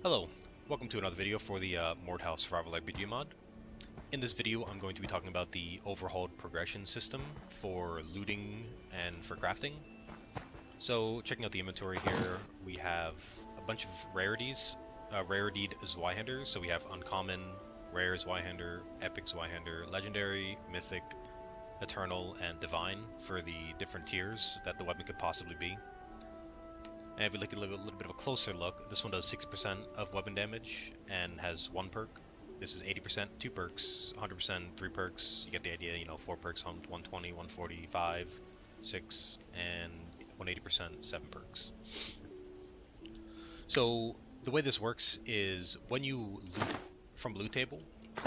Hello, welcome to another video for the Mordhau Survival RPG mod. In this video, I'm going to be talking about the Overhauled progression system for looting and for crafting. So, checking out the inventory here, we have a bunch of rarities, raritied Zweihander. So we have uncommon, rare Zweihander, epic Zweihander, legendary, mythic, eternal, and divine for the different tiers that the weapon could possibly be. And if we look at a little bit of a closer look, this one does 6% of weapon damage and has 1 perk. This is 80%, 2 perks, 100%, 3 perks. You get the idea, 4 perks on 120, 145, 6, and 180%, 7 perks. So the way this works is when you loot from loot table,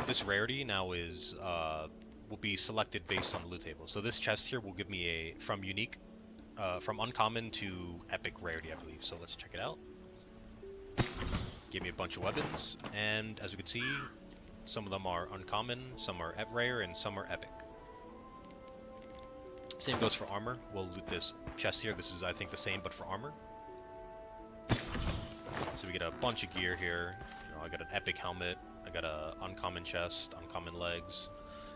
this rarity now is will be selected based on the loot table. So this chest here will give me from uncommon to epic rarity, I believe. So let's check it out. Give me a bunch of weapons, and as we can see, some of them are uncommon, some are rare, and some are epic. Same goes for armor. We'll loot this chest here. This is, I think, the same, but for armor. So we get a bunch of gear here. I got an epic helmet. I got a uncommon chest, uncommon legs.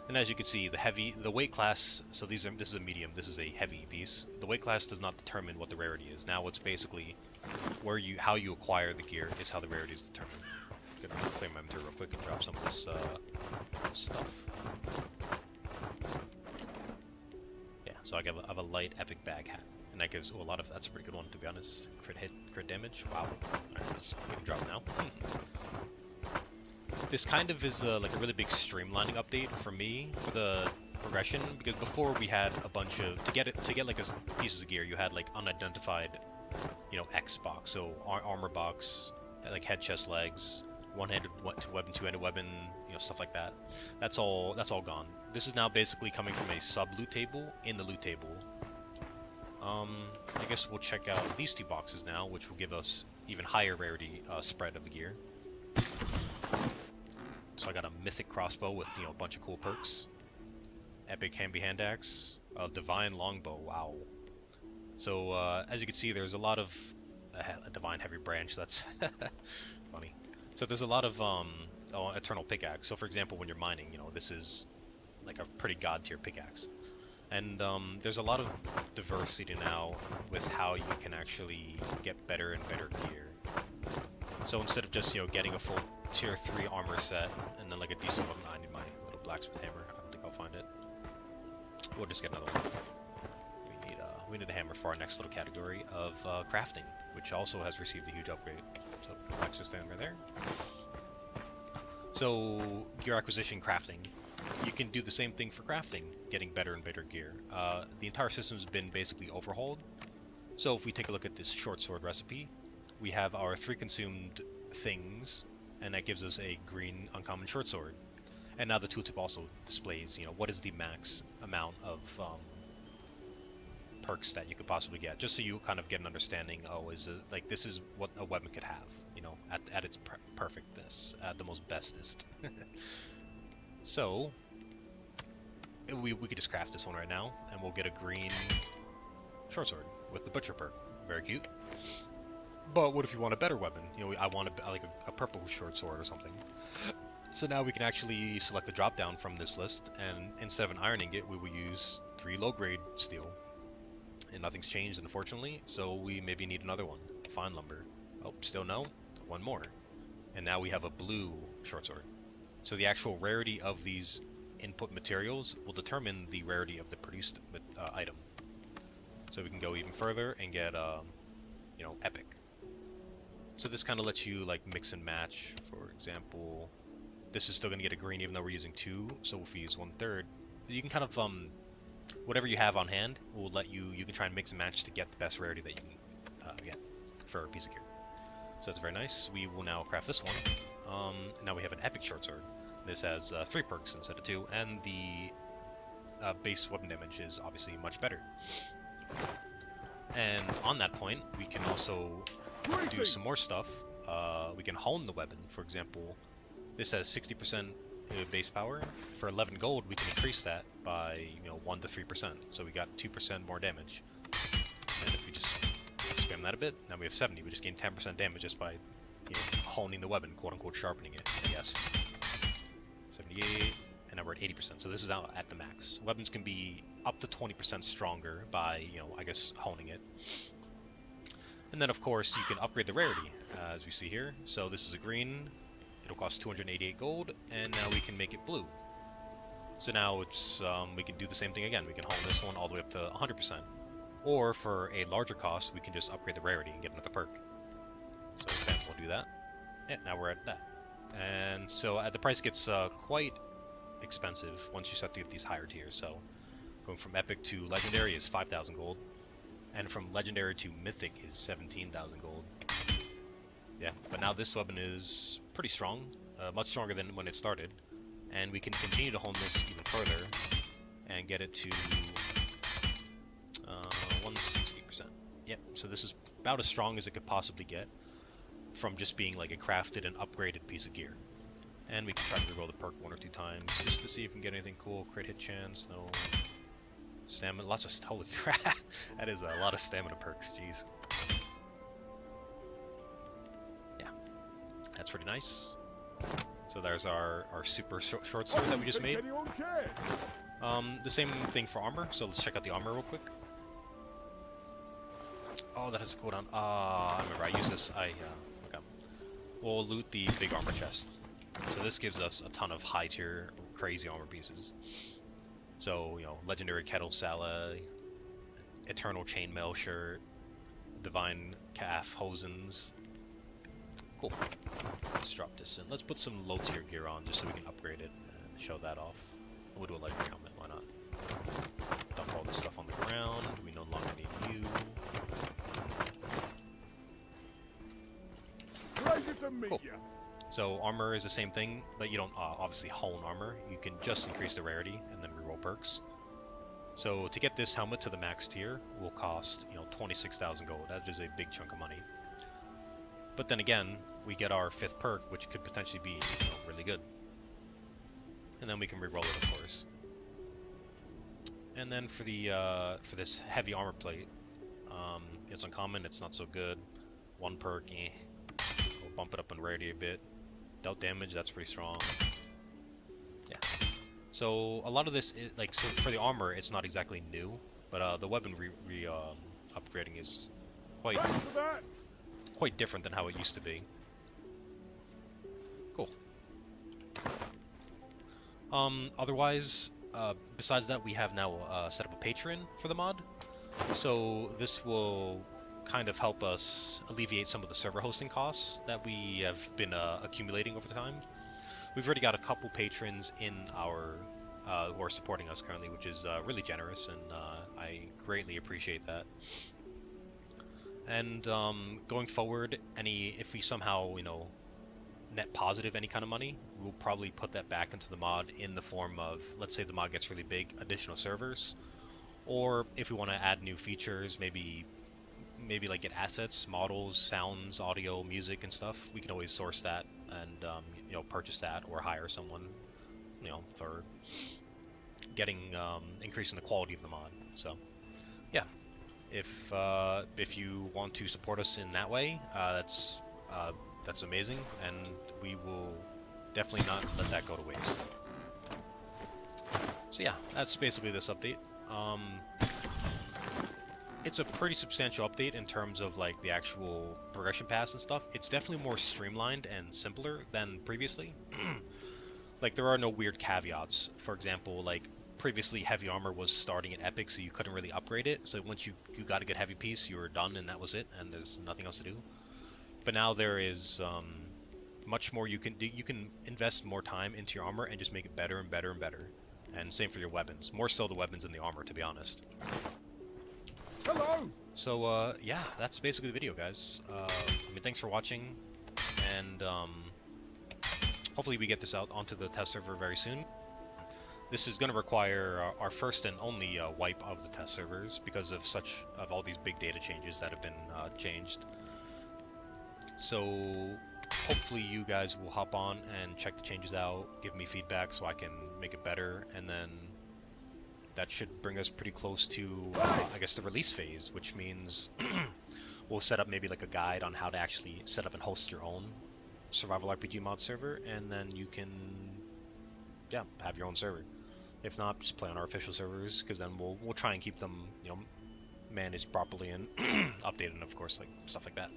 And as you can see, the weight class, so this is a medium, this is a heavy piece. The weight class does not determine what the rarity is. Now it's basically how you acquire the gear is how the rarity is determined. I'm gonna clear my inventory real quick and drop some of this stuff. Yeah, so I have a light epic bag hat, and that gives that's a pretty good one, to be honest. Crit damage. Wow. Alright, let's drop now. This kind of is like a really big streamlining update for me for the progression, because before we had a bunch of to get like a pieces of gear, you had like unidentified, X box, so armor box, like head, chest, legs, one-handed weapon, two-handed weapon, stuff like that. That's all gone. This is now basically coming from a sub loot table in the loot table. I guess we'll check out these two boxes now, which will give us even higher rarity spread of the gear. So I got a mythic crossbow with a bunch of cool perks, epic hand axe, divine longbow. Wow. So as you can see, there's a lot of a divine heavy branch. That's funny. So there's a lot of eternal pickaxe. So for example, when you're mining, this is like a pretty god tier pickaxe. And there's a lot of diversity now with how you can actually get better and better gear. So instead of just getting a full tier 3 armor set and then like a decent one, I need my little blacksmith hammer. I don't think I'll find it. We'll just get another one. We need a hammer for our next little category of crafting, which also has received a huge upgrade. So blacksmith just stand right there. So gear acquisition, crafting. You can do the same thing for crafting, getting better and better gear. The entire system has been basically overhauled. So if we take a look at this short sword recipe, we have our 3 consumed things, and that gives us a green uncommon short sword. And now the tooltip also displays, what is the max amount of perks that you could possibly get, just so you kind of get an understanding. Oh, this is what a weapon could have, at its perfectness, at the most bestest. So we could just craft this one right now, and we'll get a green short sword with the butcher perk. Very cute. But what if you want a better weapon? I want a purple short sword or something. So now we can actually select the drop down from this list, and instead of an iron ingot, we will use 3 low-grade steel. And nothing's changed, unfortunately, so we maybe need another one. Fine lumber. Oh, still no? One more. And now we have a blue short sword. So the actual rarity of these input materials will determine the rarity of the produced item. So we can go even further and get, epic. So this kind of lets you like mix and match. For example, this is still going to get a green even though we're using 2. So if we use 1/3, you can kind of whatever you have on hand will let you can try and mix and match to get the best rarity that you can get for a piece of gear. So that's very nice. We will now craft this one. Now we have an epic short sword. This has 3 perks instead of 2, and the base weapon damage is obviously much better. And on that point, we can also do some more stuff. We can hone the weapon. For example, this has 60% base power. For 11 gold, we can increase that by 1 to 3%. So we got 2% more damage. And if we just spam that a bit, now we have 70. We just gained 10% damage just by honing the weapon, quote-unquote sharpening it, I guess. 78, and now we're at 80%, so this is now at the max. Weapons can be up to 20% stronger by, you know, I guess, honing it. And then, of course, you can upgrade the rarity, as we see here. So this is a green, it'll cost 288 gold, and now we can make it blue. So now it's we can do the same thing again. We can hone this one all the way up to 100%. Or for a larger cost, we can just upgrade the rarity and get another perk. So okay, we'll do that. Yeah, now we're at that. And so the price gets quite expensive once you start to get these higher tiers. So going from epic to legendary is 5,000 gold, and from legendary to mythic is 17,000 gold. Yeah, but now this weapon is pretty strong, much stronger than when it started, and we can continue to hone this even further and get it to 160%. Yep, so this is about as strong as it could possibly get from just being like a crafted and upgraded piece of gear. And we can try to reroll the perk 1 or 2 times just to see if we can get anything cool. Crit hit chance, no. Stamina, lots of, holy crap, that is a lot of stamina perks, jeez. Yeah, that's pretty nice. So there's our super short sword that we just made. The same thing for armor, so let's check out the armor real quick. Oh, that has a cooldown. I remember I used this. Okay. We'll loot the big armor chest. So this gives us a ton of high tier, crazy armor pieces. So, you know, legendary kettle sala, eternal chainmail shirt, divine calf hosens. Cool. Let's drop this in. Let's put some low tier gear on just so we can upgrade it and show that off. We'll do a legendary helmet, why not? Dump all this stuff on the ground. We no longer need you. Cool. So armor is the same thing, but you don't obviously hone armor. You can just increase the rarity and then reroll perks. So to get this helmet to the max tier will cost, you know, 26,000 gold. That is a big chunk of money. But then again, we get our 5th perk, which could potentially be, you know, really good. And then we can reroll it, of course. And then for the for this heavy armor plate, it's uncommon. It's not so good. 1 perk, eh. We'll bump it up in rarity a bit. Dealt damage, that's pretty strong. Yeah. So a lot of this is like, so for the armor, it's not exactly new, but the weapon upgrading is quite different than how it used to be. Cool. Otherwise, besides that, we have now set up a Patreon for the mod. So this will kind of help us alleviate some of the server hosting costs that we have been accumulating over time. We've already got a couple patrons in our who are supporting us currently, which is really generous, and I greatly appreciate that. And going forward, if we somehow, you know, net positive any kind of money, we'll probably put that back into the mod in the form of, let's say the mod gets really big, additional servers, or if we want to add new features, maybe like get assets, models, sounds, audio, music, and stuff. We can always source that and you know, purchase that or hire someone, you know, for getting increasing the quality of the mod. So yeah, if you want to support us in that way, that's amazing, and we will definitely not let that go to waste. So yeah, that's basically this update. It's a pretty substantial update in terms of like the actual progression paths and stuff. It's definitely more streamlined and simpler than previously. Like, there are no weird caveats. For example, like previously heavy armor was starting at epic, so you couldn't really upgrade it. So once you got a good heavy piece, you were done and that was it, and there's nothing else to do. But now there is much more you can do. You can invest more time into your armor and just make it better and better and better. And same for your weapons. More so the weapons than the armor, to be honest. Hello. So yeah, that's basically the video, guys. I mean, thanks for watching, and hopefully we get this out onto the test server very soon. This is going to require our first and only wipe of the test servers because of all these big data changes that have been changed. So hopefully you guys will hop on and check the changes out, give me feedback so I can make it better, and then that should bring us pretty close to, I guess, the release phase, which means we'll set up maybe like a guide on how to actually set up and host your own survival RPG mod server, and then you can, yeah, have your own server. If not, just play on our official servers, because then we'll try and keep them, you know, managed properly and updated, of course, like stuff like that.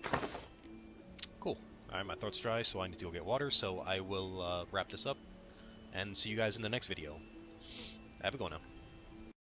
Cool. All right, my throat's dry, so I need to go get water. So I will wrap this up, and see you guys in the next video. Have a go now.